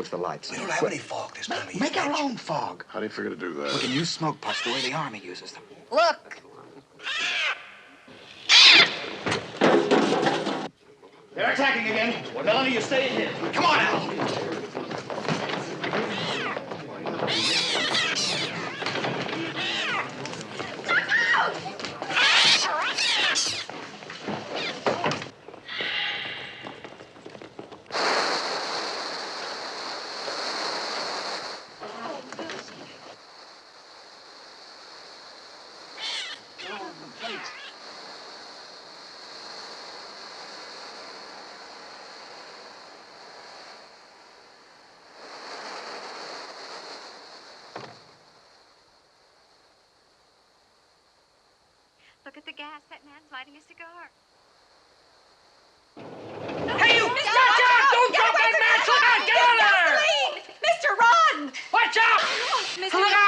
towards the lights. We don't have any fog this time of year. Make our own fog. How do you figure to do that? We can use smoke pots the way the Army uses them. Look. They're attacking again. Well, Melanie, you stay in here. Come on, Al. Look at the gas. That man's lighting a cigar. Hey, you! Watch out! Don't drop that match! Look out! Get on there! Mr. Run! Watch out! Mr.